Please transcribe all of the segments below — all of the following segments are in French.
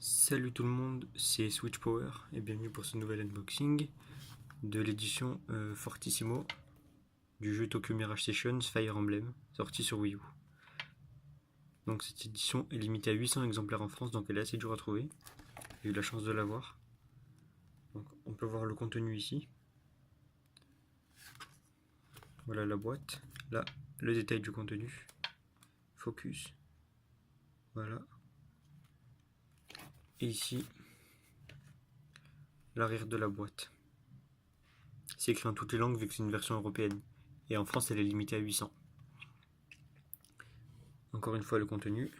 Salut tout le monde, c'est Switch Power et bienvenue pour ce nouvel unboxing de l'édition Fortissimo du jeu Tokyo Mirage Sessions Fire Emblem, sorti sur Wii U. Donc cette édition est limitée à 800 exemplaires en France, donc elle est assez dure à trouver. J'ai eu la chance de l'avoir. Donc on peut voir le contenu ici. Voilà la boîte. Là, le détail du contenu. Focus. Voilà. Et ici, l'arrière de la boîte. C'est écrit en toutes les langues vu que c'est une version européenne. Et en France, elle est limitée à 800. Encore une fois, le contenu.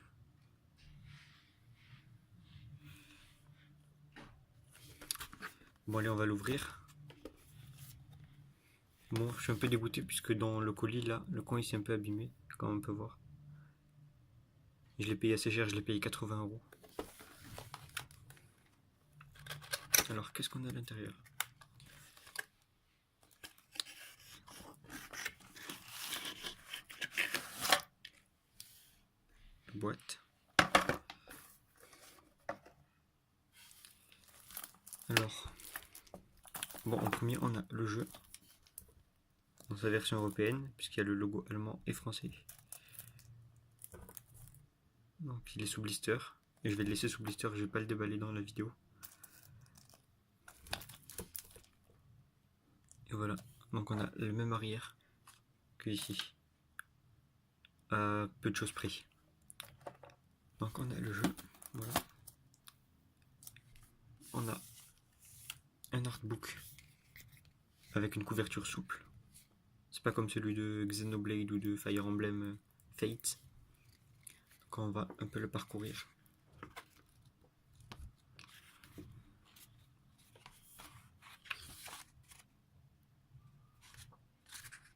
Bon allez, on va l'ouvrir. Bon, je suis un peu dégoûté puisque dans le colis, là, le coin il s'est un peu abîmé, comme on peut voir. Je l'ai payé assez cher, je l'ai payé 80 €. Alors, qu'est-ce qu'on a à l'intérieur? Boîte. Alors, bon, en premier, on a le jeu dans sa version européenne, puisqu'il y a le logo allemand et français. Donc, il est sous blister, et je vais le laisser sous blister, je vais pas le déballer dans la vidéo. Et voilà, donc on a le même arrière que ici, à peu de choses près. Donc, on a le jeu, voilà. On a un artbook avec une couverture souple. C'est pas comme celui de Xenoblade ou de Fire Emblem Fates. Donc on va un peu le parcourir.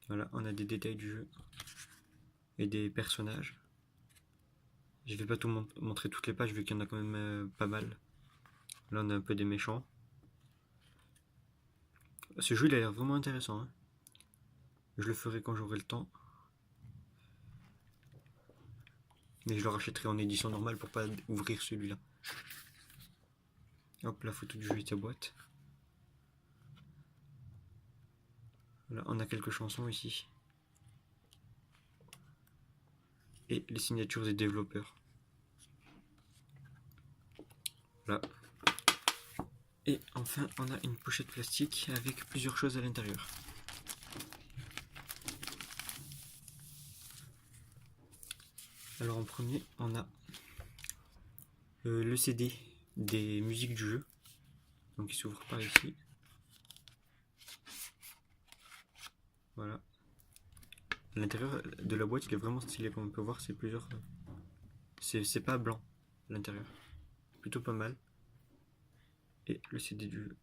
Voilà, on a des détails du jeu et des personnages. Je vais pas tout montrer toutes les pages vu qu'il y en a quand même pas mal. Là on a un peu des méchants. Ce jeu il a l'air vraiment intéressant, hein. Je le ferai quand j'aurai le temps. Mais je le rachèterai en édition normale pour pas ouvrir celui-là. Hop, la photo du jeu et sa boîte. Voilà, on a quelques chansons ici. Et les signatures des développeurs. Voilà. Et enfin, on a une pochette plastique avec plusieurs choses à l'intérieur. Alors en premier, on a le CD des musiques du jeu. Donc il s'ouvre par ici. Voilà. À l'intérieur de la boîte, il est vraiment stylé, comme on peut voir, c'est plusieurs. C'est pas blanc à l'intérieur. Plutôt pas mal. Et le CD du jeu.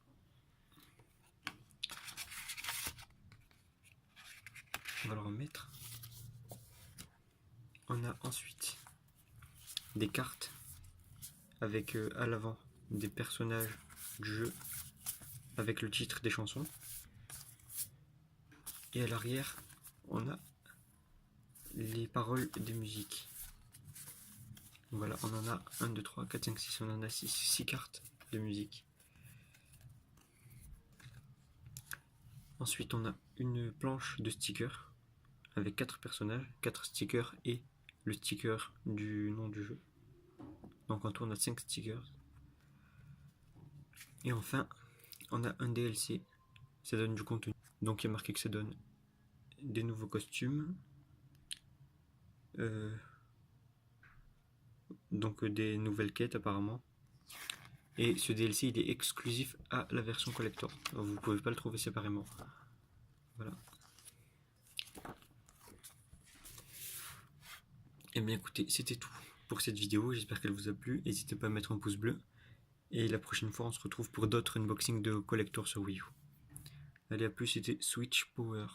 On va le remettre. On a ensuite des cartes avec à l'avant des personnages du jeu avec le titre des chansons. Et à l'arrière, on a les paroles des musiques. Voilà, on en a 1, 2, 3, 4, 5, 6, on en a 6 cartes de musique. Ensuite, on a une planche de stickers avec 4 personnages, 4 stickers et le sticker du nom du jeu. Donc en tout, on a 5 stickers. Et enfin, on a un DLC. Ça donne du contenu. Donc il y a marqué que ça donne des nouveaux costumes. Donc des nouvelles quêtes apparemment. Et ce DLC il est exclusif à la version collector. Alors, vous pouvez pas le trouver séparément. Voilà. Et bien écoutez, c'était tout pour cette vidéo. J'espère qu'elle vous a plu. N'hésitez pas à mettre un pouce bleu. Et la prochaine fois, on se retrouve pour d'autres unboxings de collector sur Wii U. Allez, à plus, c'était Switch Power.